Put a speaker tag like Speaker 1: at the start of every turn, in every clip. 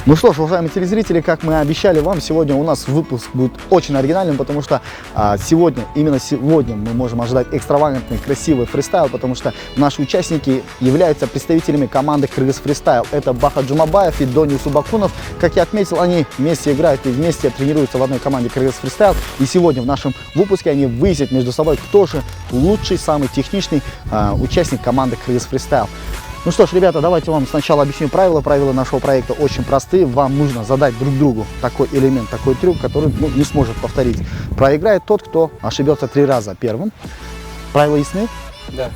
Speaker 1: Ну что ж, уважаемые телезрители, как мы обещали вам, сегодня у нас выпуск будет очень оригинальным, потому что именно сегодня мы можем ожидать экстравагантный, красивый фристайл, потому что наши участники являются представителями команды Кыргыз Фристайл. Это Баха Джумабаев и Дони Усубакунов. Как я отметил, они вместе играют и вместе тренируются в одной команде Кыргыз Фристайл. И сегодня в нашем выпуске они выяснят между собой, кто же лучший, самый техничный участник команды Кыргыз Фристайл. Ну что ж, ребята, давайте вам сначала объясню правила. Правила нашего проекта очень простые. Вам нужно задать друг другу такой элемент, такой трюк, который не сможет повторить. Проиграет тот, кто ошибется 3 раза первым. Правила ясны?
Speaker 2: Да.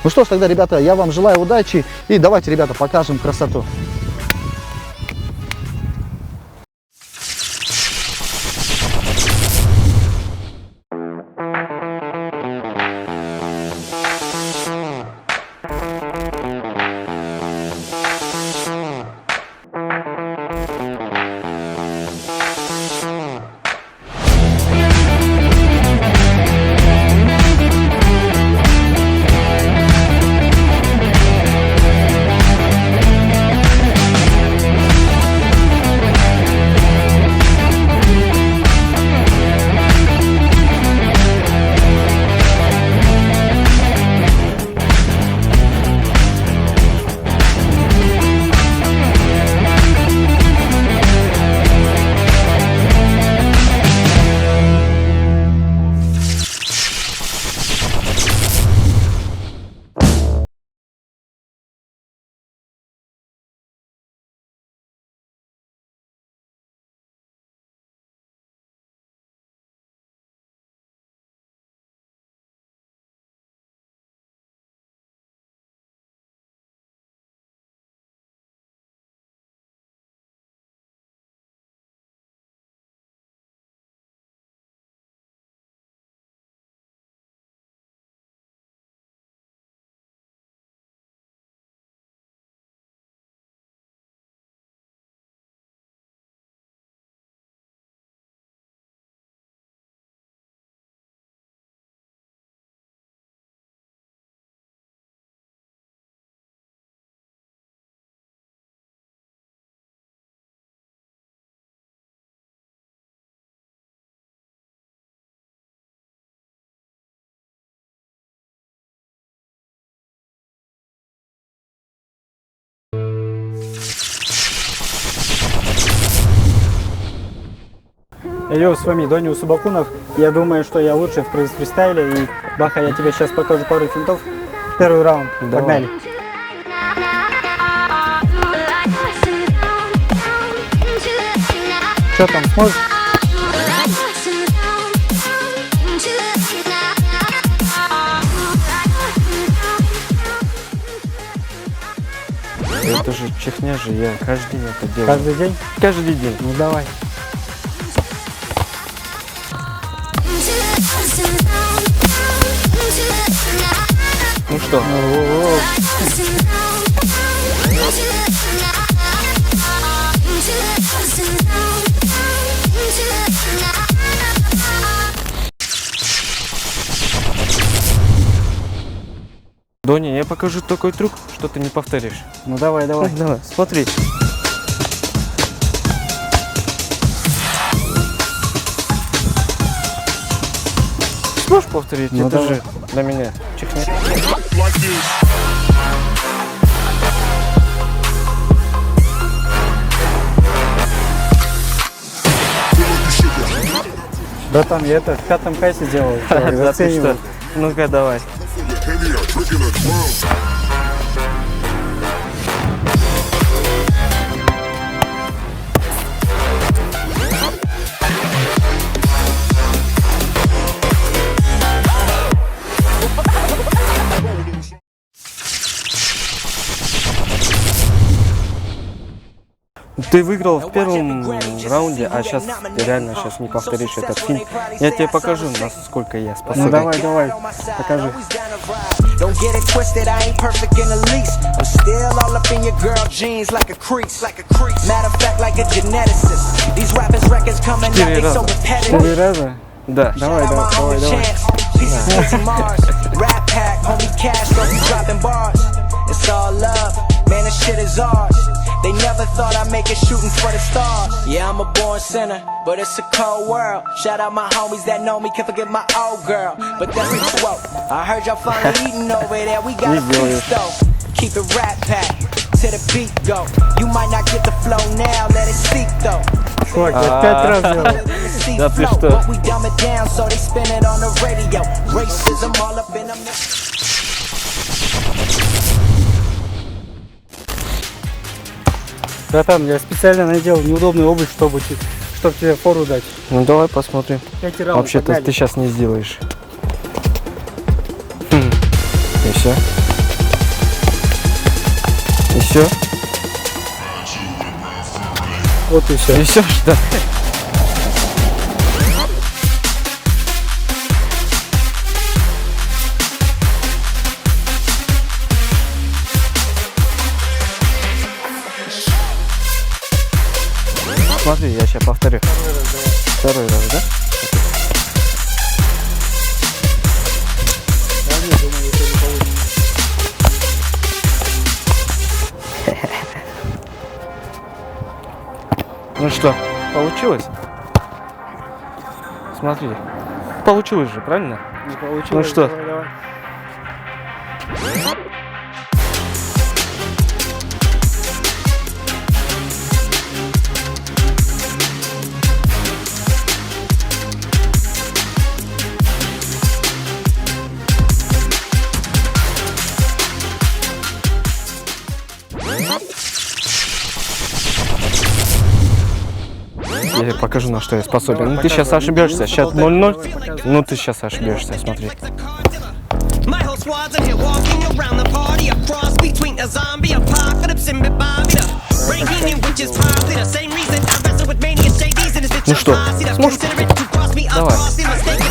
Speaker 1: Ну что ж, тогда, ребята, я вам желаю удачи. И давайте, ребята, покажем красоту.
Speaker 2: Йоу, с вами Дони Усубакунов. Я думаю, что я лучший в фристайле. И, Баха, я тебе сейчас покажу пару финтов. Первый раунд. Давай. Погнали. Что там, сможешь?
Speaker 3: Это же чехня же, я каждый день это делаю.
Speaker 2: Каждый день?
Speaker 3: Каждый день.
Speaker 2: Ну давай.
Speaker 3: Ну что? Доня, я покажу такой трюк, что ты не повторишь.
Speaker 2: Ну давай, давай.
Speaker 3: Давай, смотри. Сможешь повторить?
Speaker 2: Ну,
Speaker 3: это
Speaker 2: давай.
Speaker 3: же для меня чехня.
Speaker 2: Братан, я это в 5 классе делал.
Speaker 3: Да ты что? Ну-ка, давай. Ты выиграл в первом раунде, а сейчас ты реально сейчас не повторишь этот финт. Я тебе покажу, насколько я способен.
Speaker 2: Ну давай, давай, покажи.
Speaker 4: Don't get it twisted, I ain't perfect in the least. I'm still all up in your girl jeans like a crease. Matter of fact, like a geneticist. These rappers records coming out, they so repetitive.
Speaker 2: 4 раза?
Speaker 3: Да.
Speaker 2: Давай, давай, давай, давай.
Speaker 4: Pieces to Mars. Rap pack, homie cash, so we dropping bars. It's all love, man, this shit is ours. They never thought I'd make it shooting for the stars. Yeah, I'm a born sinner, but it's a cold world. Shout out my homies that know me, can't forget my old girl. But that's a quote. I heard y'all finally eating over there. We got a feast though. Keep it rat pack to the beat go. You might not get the flow now, let it seep though.
Speaker 2: Чувак, я 5 раз делал.
Speaker 3: Да ты что?
Speaker 4: But we dumb it down, so they spin it on the radio. Racism all up in them.
Speaker 2: Братан, я специально надел неудобную обувь, чтобы тебе фору дать.
Speaker 3: Ну давай посмотрим.
Speaker 2: 5 раунд,
Speaker 3: Вообще-то
Speaker 2: погнали.
Speaker 3: ты сейчас не сделаешь. И все. И все.
Speaker 2: Вот и все.
Speaker 3: И все, что? Смотри, я сейчас повторю. Второй раз, да?
Speaker 2: Да нет, думаю, это не получится.
Speaker 3: Ну что, получилось? Смотри. Получилось же, правильно?
Speaker 2: Не получилось.
Speaker 3: Ну что?
Speaker 2: Давай, давай.
Speaker 3: Я тебе покажу, на что я способен.
Speaker 2: Давай,
Speaker 3: Ну ты сейчас
Speaker 2: показывай.
Speaker 3: ошибешься. Сейчас
Speaker 2: Давай,
Speaker 3: 0-0.
Speaker 2: показывай.
Speaker 3: Ну ты сейчас ошибешься, смотри.
Speaker 5: My whole squad's in here walking around the party. A cross between a zombie apocalypse and Bobby. Breaking in which is probably the same reason I wrestle with mania shades and it's
Speaker 3: Ну что, сможешь? Давай.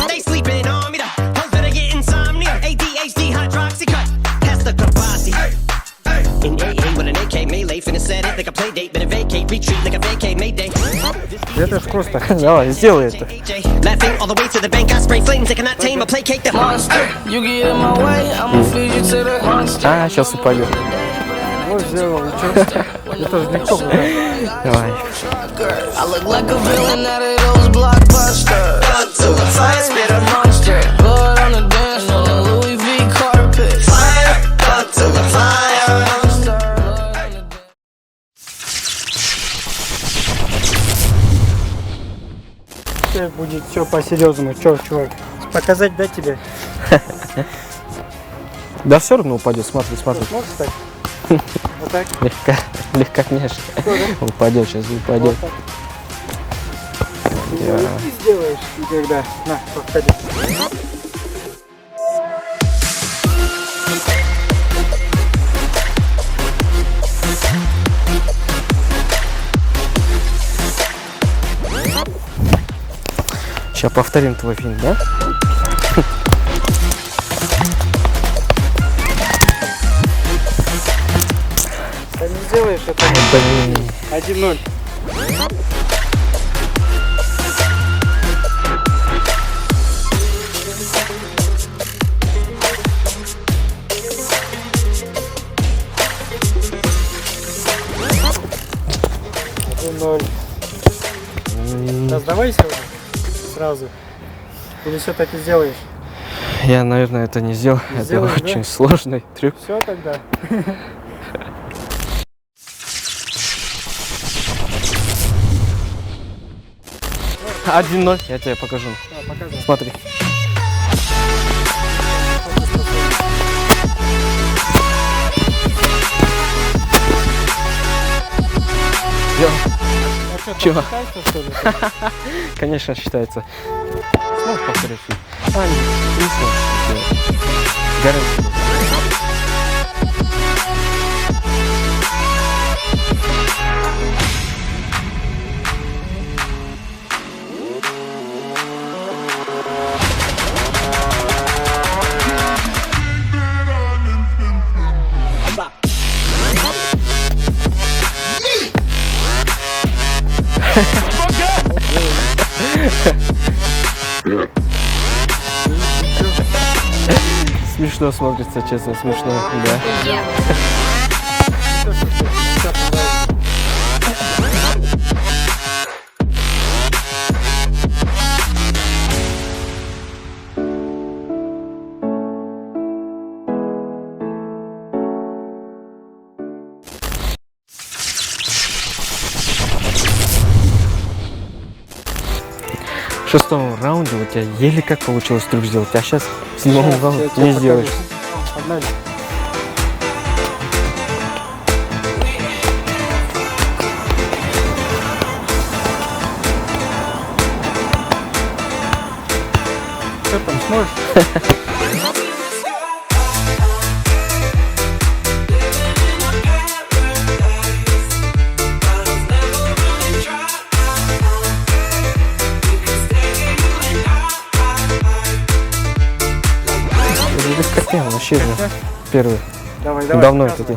Speaker 5: They sleeping on me. Hoes better get insomnia. ADHD hydroxycut. Pass the capacity. In AA with an AK melee, finna set it like a play date. Better vacate, retreat like a vacate mayday.
Speaker 2: Это ж просто.
Speaker 3: Давай, сделай это.
Speaker 5: Laughing all the way to the bank, I spray flames. They cannot tame or placate the monster.
Speaker 6: You get in my way, I'ma feed you to the monster.
Speaker 3: А, сейчас упадет.
Speaker 2: Вот сделал. Это же легко было.
Speaker 3: Давай.
Speaker 6: I look like a villain out of those blockbusters. To the fire, spit a monster. Blood on the dance floor, Louis V carpet. Fire, to the fire.
Speaker 2: Теперь будет все по-серьезному. Че, чувак? Показать, да, тебе?
Speaker 3: Да все равно упадет, смотри, смотри.
Speaker 2: Сможешь так? Вот так?
Speaker 3: Легко, конечно. Упадет, сейчас упадет.
Speaker 2: Вот так.
Speaker 3: Я-
Speaker 2: Ты сделаешь никогда. На, повтори.
Speaker 3: Сейчас повторим твой фильм, да?
Speaker 2: Ты не сделаешь это.
Speaker 3: Блин.
Speaker 2: 1-0. Да сдавайся уже сразу. Или все-таки сделаешь?
Speaker 3: Я, наверное, это не сделал.
Speaker 2: Не
Speaker 3: Это
Speaker 2: сделаешь, да?
Speaker 3: очень сложный трюк.
Speaker 2: Все тогда.
Speaker 3: Один 0 я тебе покажу.
Speaker 2: Показывай.
Speaker 3: Смотри. Чего?
Speaker 2: Считается, что ли?
Speaker 3: Конечно, считается. Сможешь повторить фильм? А, не сможешь сделать. Гарантия. Смешно смотрится, честно, смешно, да. шестом раунде у тебя еле как получилось трюк сделать, а сейчас в седьмом
Speaker 2: Сейчас
Speaker 3: раунде
Speaker 2: я тебе
Speaker 3: не сделаешь.
Speaker 2: покажу. Погнали. Что там, сможешь?
Speaker 3: Это легкотня, вообще первый.
Speaker 2: Давай, давай.
Speaker 3: Давно это ты.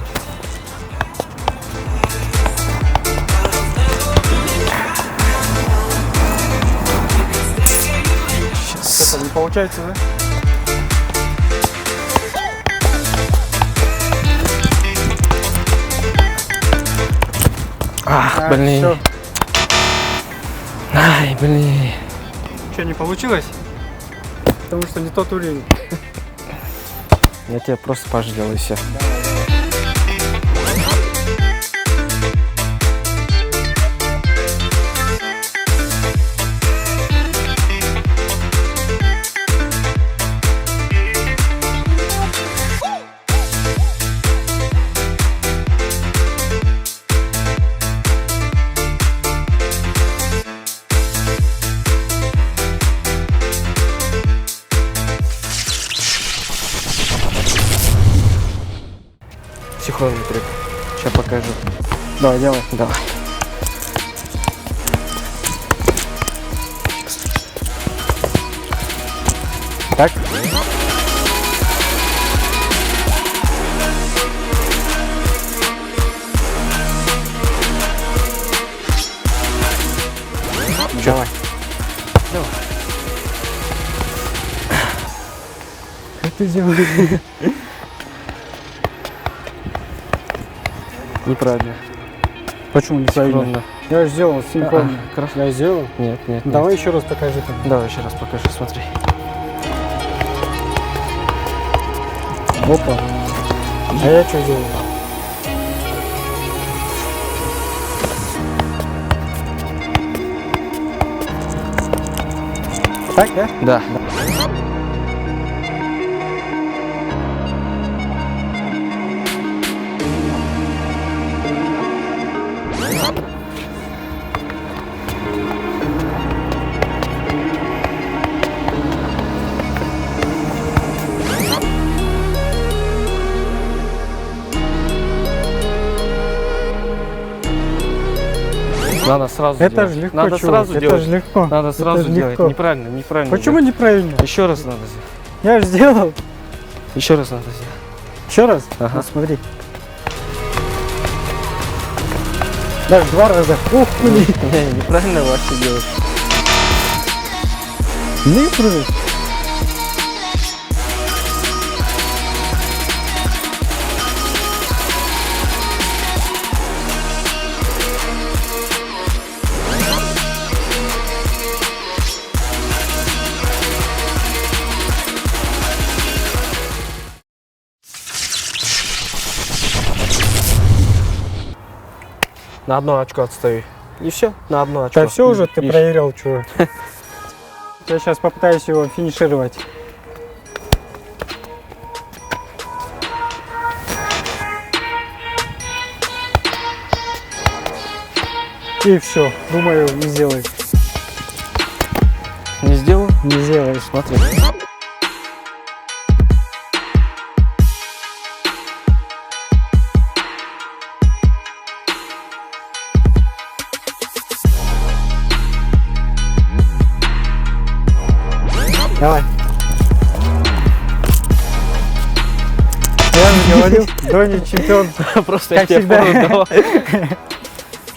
Speaker 2: Что-то не получается, да?
Speaker 3: Ах, блин.
Speaker 2: Всё.
Speaker 3: Ай, блин.
Speaker 2: Что, не получилось? Потому что не тот уровень.
Speaker 3: Я тебя просто пожалел и все. Синхронный трек. Сейчас покажу.
Speaker 2: Давай, делай.
Speaker 3: Давай.
Speaker 2: Так? Давай. Как ты делаешь?
Speaker 3: Неправильно.
Speaker 2: Почему неправильно?
Speaker 3: Синхронно.
Speaker 2: Я же сделал синхронно.
Speaker 3: Хорошо.
Speaker 2: Я сделал.
Speaker 3: Нет, нет.
Speaker 2: Давай еще раз покажи там.
Speaker 3: Давай еще раз покажу, смотри.
Speaker 2: Опа. А я что делаю? Так, да?
Speaker 3: Да. Надо сразу
Speaker 2: Это
Speaker 3: делать.
Speaker 2: же легко,
Speaker 3: Надо
Speaker 2: чувак,
Speaker 3: сразу
Speaker 2: это
Speaker 3: делать.
Speaker 2: же легко.
Speaker 3: Надо
Speaker 2: Это
Speaker 3: сразу
Speaker 2: же
Speaker 3: делать.
Speaker 2: легко.
Speaker 3: Неправильно, неправильно.
Speaker 2: Почему
Speaker 3: делать.
Speaker 2: неправильно?
Speaker 3: Еще раз надо сделать.
Speaker 2: Я же сделал.
Speaker 3: Еще раз надо сделать.
Speaker 2: Еще раз?
Speaker 3: Ага.
Speaker 2: Вот смотри. Даже 2 раза. Ух, блин.
Speaker 3: Не, неправильно вообще делать.
Speaker 2: Не прыгай.
Speaker 3: На одно очко отстаю. И все, на одно очко.
Speaker 2: Да все уже ты
Speaker 3: Видишь?
Speaker 2: проверял, чувак. Я сейчас попытаюсь его финишировать. И все, думаю, не сделаешь.
Speaker 3: Не сделал?
Speaker 2: Не сделаешь.
Speaker 3: Смотри.
Speaker 2: Давай. Я же говорил, Дони чемпион.
Speaker 3: Просто
Speaker 2: Как
Speaker 3: я тебе
Speaker 2: всегда.
Speaker 3: фору давал.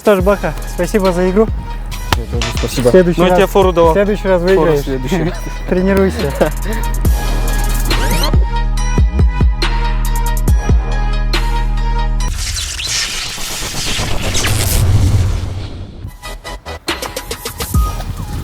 Speaker 2: Что ж, Баха, спасибо за игру.
Speaker 3: Спасибо.
Speaker 2: В следующий
Speaker 3: Ну, я
Speaker 2: раз-
Speaker 3: тебе фору
Speaker 2: В
Speaker 3: давал.
Speaker 2: следующий раз
Speaker 3: Фору
Speaker 2: выиграешь.
Speaker 3: следующий.
Speaker 2: Тренируйся.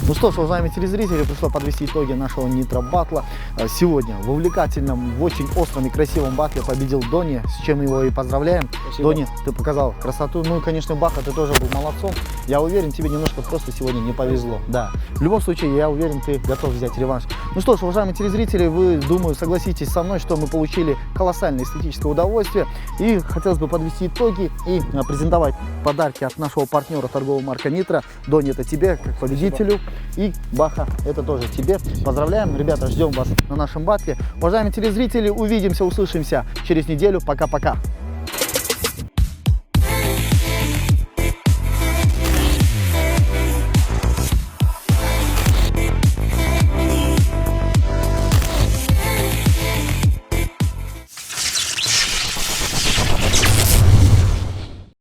Speaker 1: Ну что ж, уважаемые телезрители, пришло подвести итоги нашего нитро батла. Сегодня в увлекательном, в очень остром и красивом батле победил Дони, с чем его и поздравляем.
Speaker 2: Спасибо.
Speaker 1: Дони, ты показал красоту. Ну и, конечно, Баха, ты тоже был молодцом. Я уверен, тебе немножко просто сегодня не повезло. Да. В любом случае, я уверен, ты готов взять реванш. Ну что ж, уважаемые телезрители, вы, думаю, согласитесь со мной, что мы получили колоссальное эстетическое удовольствие. И хотелось бы подвести итоги и презентовать подарки от нашего партнера торговой марки Нитро. Дони, это тебе, как победителю. И Баха, это тоже тебе. Поздравляем, ребята, ждем вас на нашем батле. Уважаемые телезрители, увидимся, услышимся через неделю. Пока-пока.